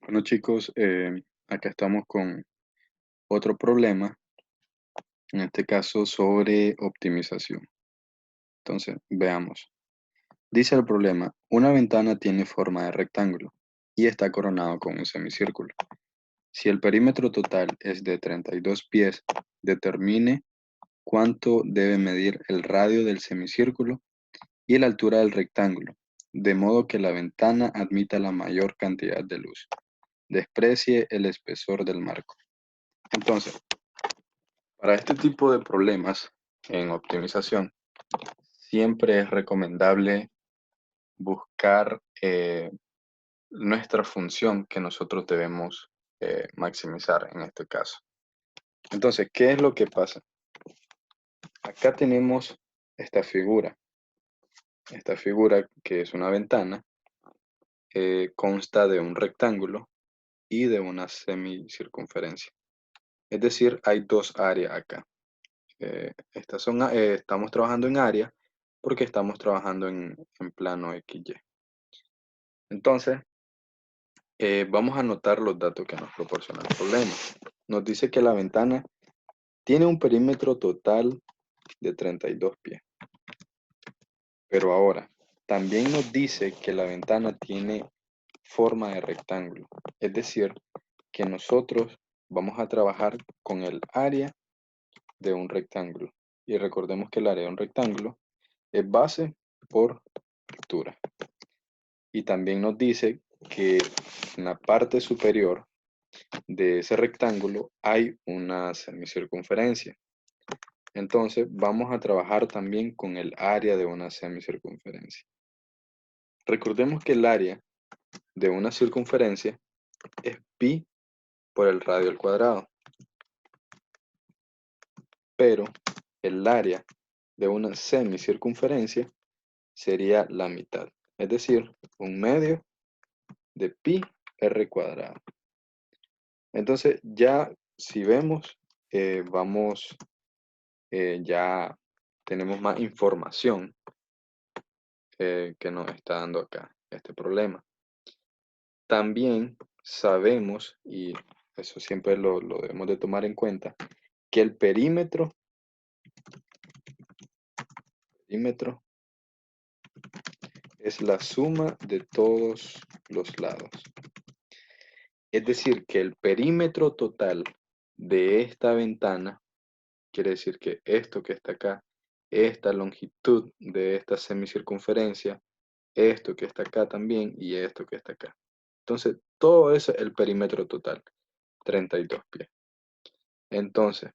Bueno chicos, acá estamos con otro problema, en este caso sobre optimización. Entonces, veamos. Dice el problema, una ventana tiene forma de rectángulo y está coronado con un semicírculo. Si el perímetro total es de 32 pies, determine cuánto debe medir el radio del semicírculo y la altura del rectángulo, de modo que la ventana admita la mayor cantidad de luz. Desprecie el espesor del marco. Entonces, para este tipo de problemas en optimización, siempre es recomendable buscar nuestra función que nosotros debemos maximizar en este caso. Entonces, ¿qué es lo que pasa? Acá tenemos esta figura. Esta figura, que es una ventana, consta de un rectángulo y de una semicircunferencia. Es decir, hay dos áreas acá. Estamos trabajando en área porque estamos trabajando en plano XY. Entonces, vamos a anotar los datos que nos proporciona el problema. Nos dice que la ventana tiene un perímetro total de 32 pies. Pero ahora, también nos dice que la ventana tiene forma de rectángulo. Es decir, que nosotros vamos a trabajar con el área de un rectángulo. Y recordemos que el área de un rectángulo es base por altura. Y también nos dice que en la parte superior de ese rectángulo hay una semicircunferencia. Entonces vamos a trabajar también con el área de una semicircunferencia. Recordemos que el área de una circunferencia es pi por el radio al cuadrado, pero el área de una semicircunferencia sería la mitad, es decir, un medio de pi r cuadrado. Entonces ya si vemos, ya tenemos más información que nos está dando acá este problema. También sabemos, y eso siempre lo debemos de tomar en cuenta, que el perímetro es la suma de todos los lados. Es decir, que el perímetro total de esta ventana, quiere decir que esto que está acá, esta longitud de esta semicircunferencia, esto que está acá también y esto que está acá. Entonces, todo eso es el perímetro total, 32 pies. Entonces,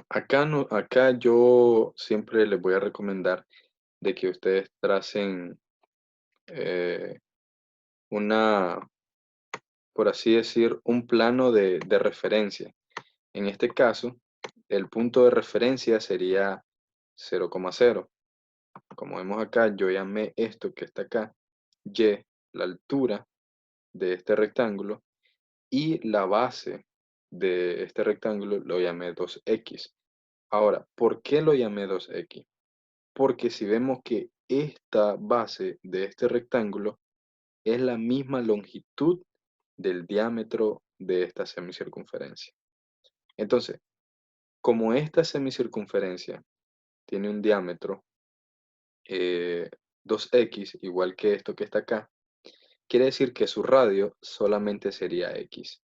acá yo siempre les voy a recomendar de que ustedes tracen eh, una, por así decir, un plano de referencia. En este caso, el punto de referencia sería 0,0. Como vemos acá, yo llamé esto que está acá, y, la altura de este rectángulo, y la base de este rectángulo lo llamé 2x. Ahora, ¿por qué lo llamé 2x? Porque si vemos que esta base de este rectángulo es la misma longitud del diámetro de esta semicircunferencia. Entonces, como esta semicircunferencia tiene un diámetro 2x, igual que esto que está acá, quiere decir que su radio solamente sería x.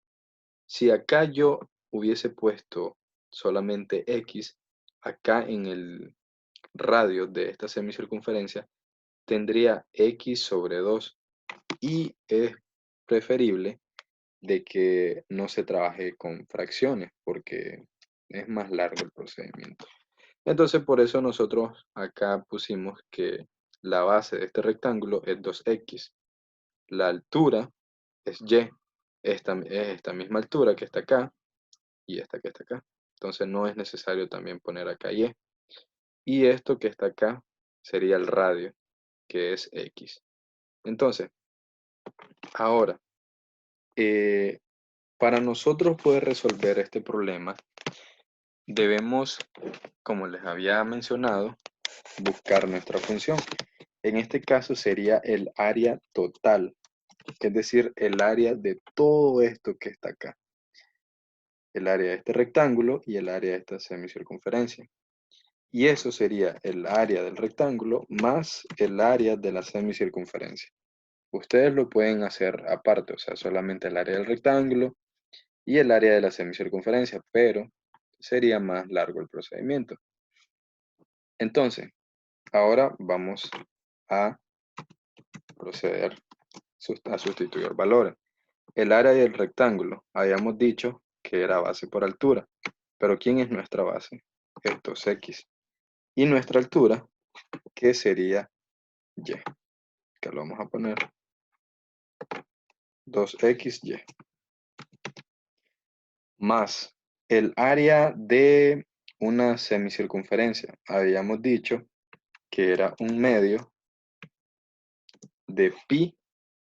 Si acá yo hubiese puesto solamente x, acá en el radio de esta semicircunferencia tendría x sobre 2 y es preferible de que no se trabaje con fracciones porque es más largo el procedimiento. Entonces por eso nosotros acá pusimos que la base de este rectángulo es 2x. La altura es y, es esta misma altura que está acá y esta que está acá. Entonces no es necesario también poner acá y. Y esto que está acá sería el radio, que es x. Entonces, ahora, eh, para nosotros poder resolver este problema, debemos, como les había mencionado, buscar nuestra función. En este caso sería el área total es decir, el área de todo esto que está acá. El área de este rectángulo y el área de esta semicircunferencia. Y eso sería el área del rectángulo más el área de la semicircunferencia. Ustedes lo pueden hacer aparte, o sea, solamente el área del rectángulo y el área de la semicircunferencia, pero sería más largo el procedimiento. Entonces, ahora vamos a proceder a sustituir valores. El área del rectángulo, habíamos dicho que era base por altura, pero ¿quién es nuestra base? Esto es X. Y nuestra altura, que sería Y, que lo vamos a poner 2XY, más el área de una semicircunferencia. Habíamos dicho que era un medio de pi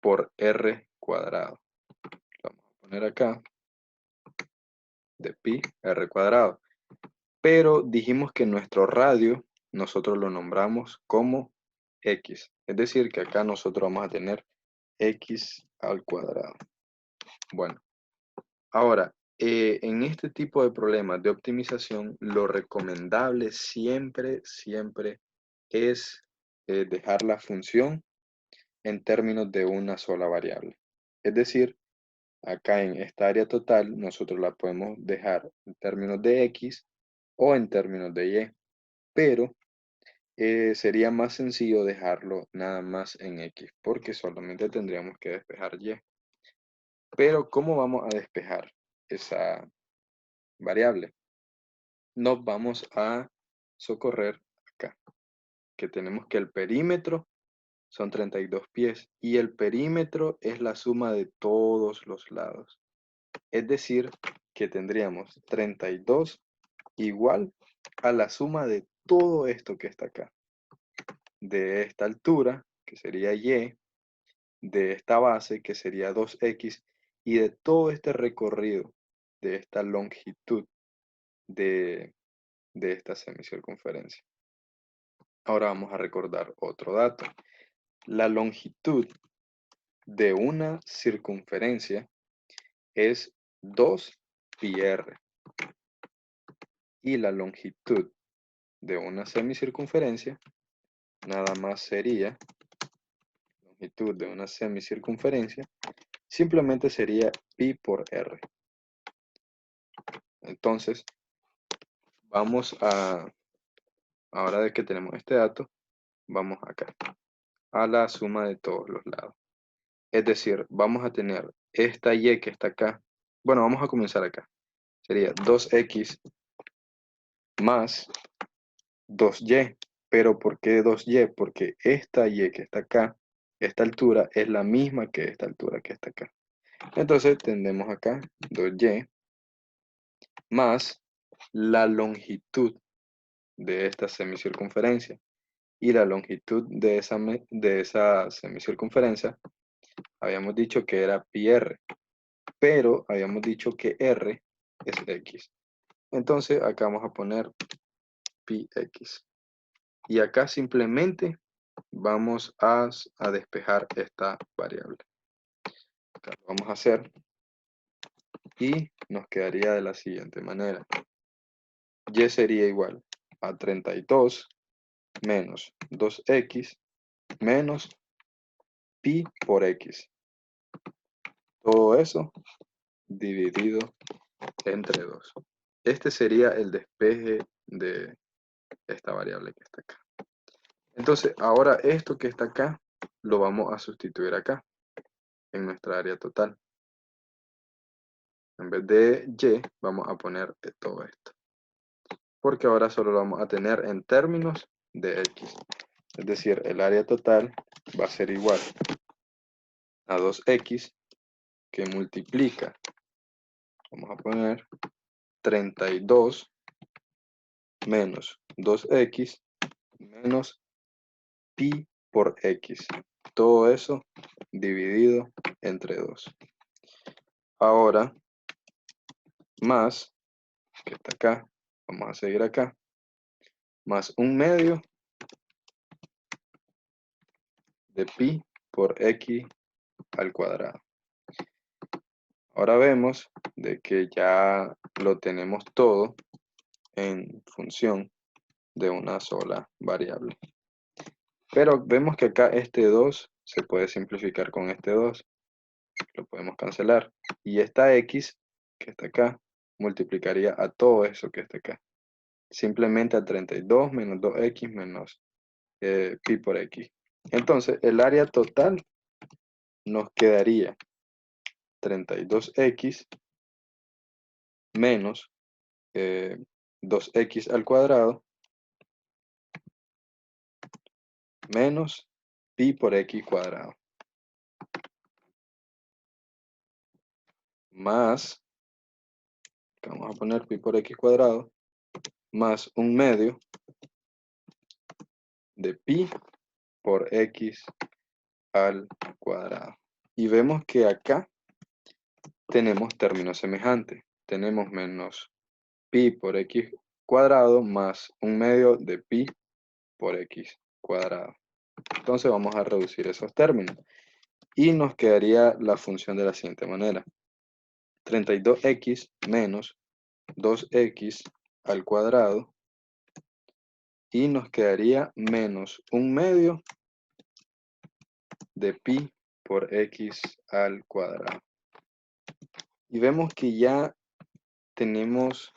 por r cuadrado. Lo vamos a poner acá, de pi r cuadrado. Pero dijimos que nuestro radio nosotros lo nombramos como x. Es decir, que acá nosotros vamos a tener x al cuadrado. Bueno, ahora, en este tipo de problemas de optimización, lo recomendable siempre es dejar la función en términos de una sola variable. Es decir, acá en esta área total, nosotros la podemos dejar en términos de x o en términos de y, pero sería más sencillo dejarlo nada más en x, porque solamente tendríamos que despejar y. Pero, ¿cómo vamos a despejar esa variable? Nos vamos a socorrer acá, que tenemos que el perímetro son 32 pies y el perímetro es la suma de todos los lados. Es decir, que tendríamos 32 igual a la suma de todo esto que está acá. De esta altura, que sería Y, de esta base, que sería 2X, y de todo este recorrido, de esta longitud de esta semicircunferencia. Ahora vamos a recordar otro dato. La longitud de una circunferencia es 2πr y la longitud de una semicircunferencia nada más sería, longitud de una semicircunferencia simplemente sería pi por r. Entonces, vamos a, ahora de que tenemos este dato, vamos acá, a la suma de todos los lados. Es decir, vamos a tener esta y que está acá. Bueno, vamos a comenzar acá. Sería 2x más 2y. Pero ¿por qué 2y? Porque esta y que está acá, esta altura, es la misma que esta altura que está acá. Entonces tendremos acá 2y más la longitud de esta semicircunferencia. Y la longitud de esa semicircunferencia, habíamos dicho que era pi r. Pero habíamos dicho que r es x. Entonces acá vamos a poner pi x. Y acá simplemente vamos a despejar esta variable. Acá lo vamos a hacer y nos quedaría de la siguiente manera. Y sería igual a 32 menos 2x menos pi por x. Todo eso dividido entre 2. Este sería el despeje de esta variable que está acá. Entonces, ahora esto que está acá, lo vamos a sustituir acá, en nuestra área total. En vez de y, vamos a poner todo esto. Porque ahora solo lo vamos a tener en términos de x. Es decir, el área total va a ser igual a 2x que multiplica, vamos a poner 32 menos 2x menos pi por x. Todo eso dividido entre 2. Ahora, más, que está acá, vamos a seguir acá, más un medio de pi por x al cuadrado. Ahora vemos de que ya lo tenemos todo en función de una sola variable. Pero vemos que acá este 2 se puede simplificar con este 2. Lo podemos cancelar. Y esta x que está acá multiplicaría a todo eso que está acá. Simplemente a 32 menos 2x menos pi por x. Entonces el área total nos quedaría 32x menos 2x al cuadrado menos pi por x cuadrado. Más, vamos a poner pi por x cuadrado, más 1/2 de pi por x al cuadrado. Y vemos que acá tenemos términos semejantes. Tenemos menos pi por x cuadrado más 1/2 de pi por x cuadrado. Entonces vamos a reducir esos términos. Y nos quedaría la función de la siguiente manera. 32x menos 2x al cuadrado. Y nos quedaría menos 1/2 de pi por x al cuadrado. Y vemos que ya tenemos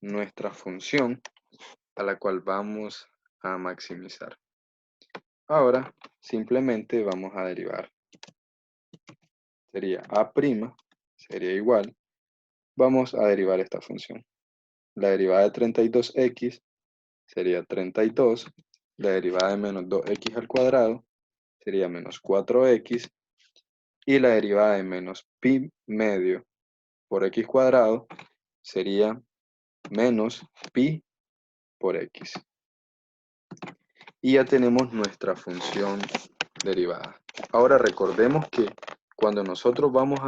nuestra función a la cual vamos a maximizar. Ahora simplemente vamos a derivar. Sería a', sería igual. Vamos a derivar esta función. La derivada de 32x sería 32. La derivada de menos 2x al cuadrado sería menos 4x. Y la derivada de menos pi medio por x cuadrado sería menos pi por x. Y ya tenemos nuestra función derivada. Ahora recordemos que cuando nosotros vamos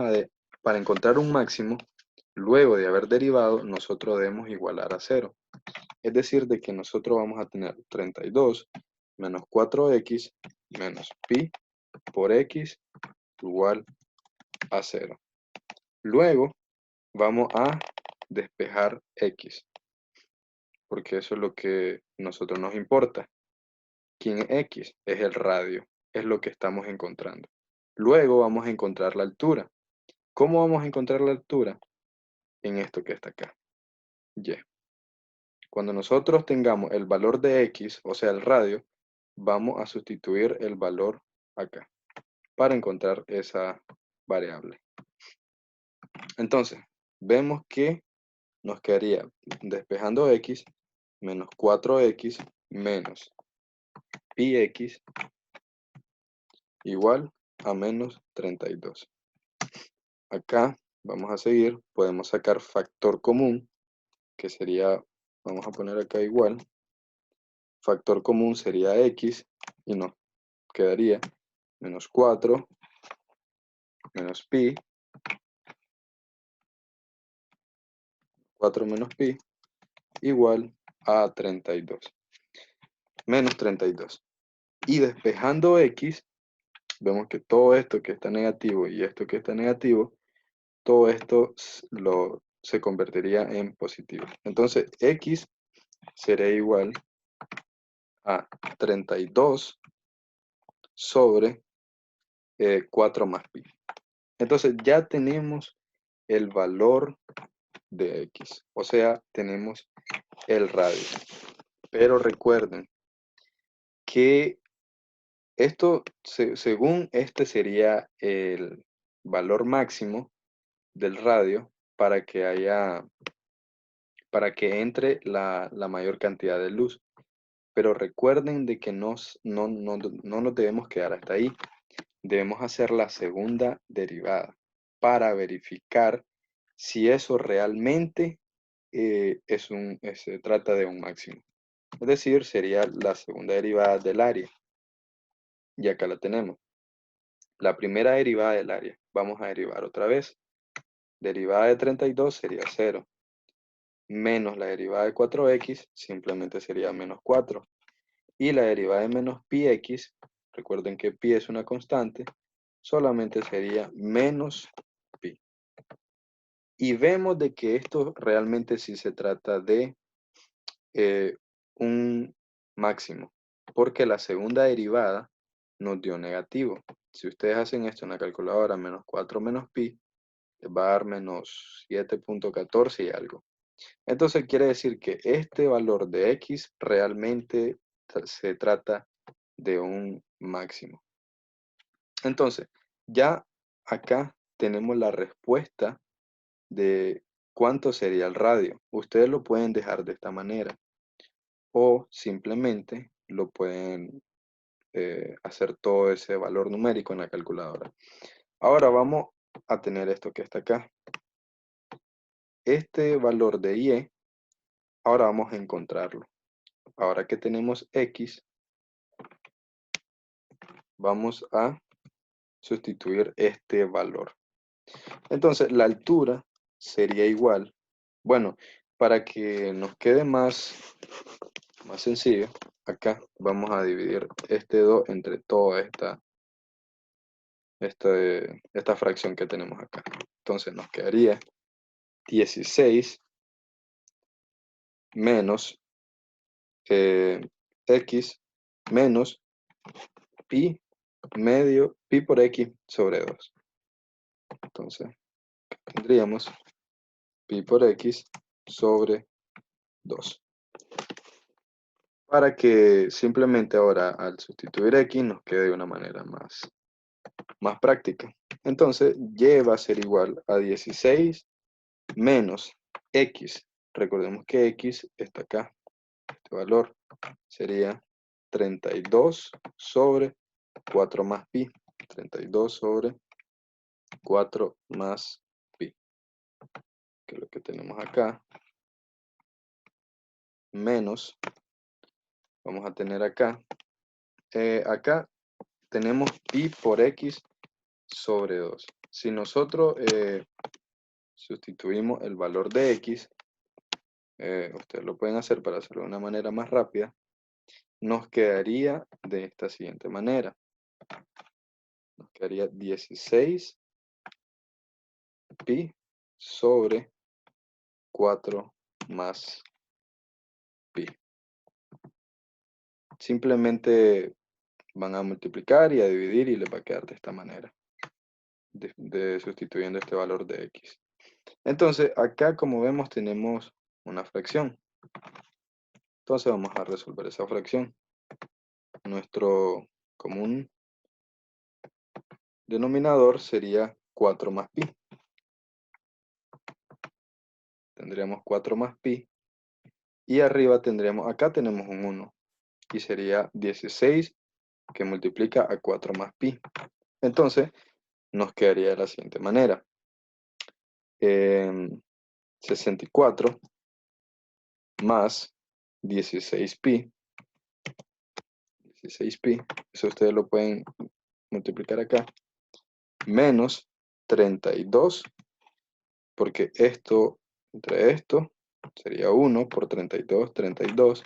para encontrar un máximo, luego de haber derivado, nosotros debemos igualar a 0. Es decir, de que nosotros vamos a tener 32 menos 4x menos pi por x igual a 0. Luego vamos a despejar x, porque eso es lo que a nosotros nos importa. ¿Quién es x? Es el radio, es lo que estamos encontrando. Luego vamos a encontrar la altura. ¿Cómo vamos a encontrar la altura? En esto que está acá, y. Cuando nosotros tengamos el valor de x, o sea el radio, vamos a sustituir el valor acá para encontrar esa variable. Entonces, vemos que nos quedaría despejando x menos 4x menos pi x igual a menos 32. Acá vamos a seguir, podemos sacar factor común, que sería, vamos a poner acá igual, factor común sería x y nos quedaría menos 4 menos pi, 4 menos pi, igual a 32, menos 32. Y despejando x, vemos que todo esto que está negativo y esto que está negativo, todo esto se convertiría en positivo. Entonces, x será igual a 32 sobre 4 más pi. Entonces, ya tenemos el valor de x, o sea, tenemos el radio. Pero recuerden que esto, según este sería el valor máximo del radio para que entre la mayor cantidad de luz. Pero recuerden de que no nos debemos quedar hasta ahí. Debemos hacer la segunda derivada para verificar si eso realmente se trata de un máximo. Es decir, sería la segunda derivada del área. Y acá la tenemos. La primera derivada del área. Vamos a derivar otra vez. Derivada de 32 sería 0. Menos la derivada de 4x simplemente sería menos 4. Y la derivada de menos pi x, recuerden que pi es una constante, solamente sería menos pi. Y vemos de que esto realmente sí se trata de un máximo, porque la segunda derivada nos dio negativo. Si ustedes hacen esto en la calculadora, menos 4 menos pi, les va a dar menos 7.14 y algo. Entonces quiere decir que este valor de x realmente se trata de un máximo. Entonces, ya acá tenemos la respuesta de cuánto sería el radio. Ustedes lo pueden dejar de esta manera o simplemente lo pueden hacer todo ese valor numérico en la calculadora. Ahora vamos a tener esto que está acá. Este valor de y, ahora vamos a encontrarlo. Ahora que tenemos x, vamos a sustituir este valor. Entonces, la altura sería igual. Bueno, para que nos quede más sencillo, acá vamos a dividir este 2 entre toda esta fracción que tenemos acá. Entonces nos quedaría 16 menos x menos pi medio pi por x sobre 2. Entonces tendríamos pi por x sobre 2. Para que simplemente ahora al sustituir x nos quede de una manera más práctica. Entonces y va a ser igual a 16 menos x. Recordemos que x está acá. Este valor sería 32 sobre 4 más pi. 32 sobre 4 más pi. Que es lo que tenemos acá. Menos, vamos a tener acá. Acá tenemos pi por x sobre 2. Si nosotros sustituimos el valor de x, ustedes lo pueden hacer para hacerlo de una manera más rápida, nos quedaría de esta siguiente manera. Nos quedaría 16 pi sobre 4 más pi. Simplemente van a multiplicar y a dividir y les va a quedar de esta manera, sustituyendo este valor de x. Entonces, acá como vemos tenemos una fracción. Entonces vamos a resolver esa fracción. Nuestro común denominador sería 4 más pi. Tendríamos 4 más pi. Y arriba tendríamos, acá tenemos un 1. Y sería 16 que multiplica a 4 más pi. Entonces, nos quedaría de la siguiente manera. 64 más 16pi. 16pi. Eso ustedes lo pueden multiplicar acá. Menos 32. Porque esto, entre esto, sería 1 por 32, 32.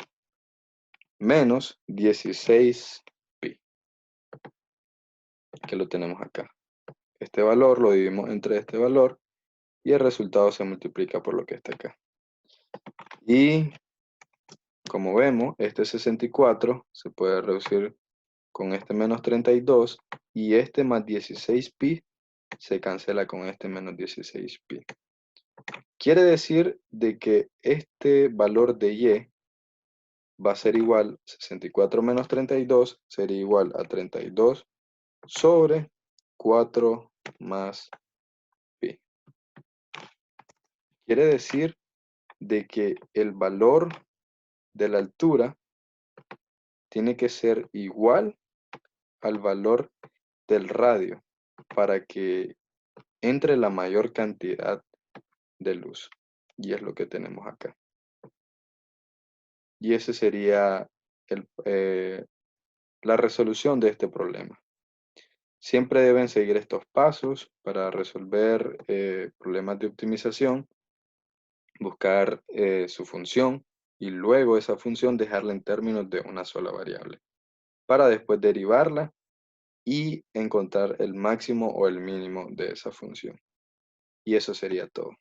Menos 16pi. Que lo tenemos acá. Este valor lo dividimos entre este valor y el resultado se multiplica por lo que está acá. Y como vemos, este 64 se puede reducir con este menos 32 y este más 16pi se cancela con este menos 16pi. Quiere decir de que este valor de y va a ser igual, 64 menos 32 sería igual a 32 sobre 4 más pi. Quiere decir de que el valor de la altura tiene que ser igual al valor del radio para que entre la mayor cantidad de luz. Y es lo que tenemos acá. Y ese sería la resolución de este problema. Siempre deben seguir estos pasos para resolver problemas de optimización, buscar su función y luego esa función dejarla en términos de una sola variable, para después derivarla y encontrar el máximo o el mínimo de esa función. Y eso sería todo.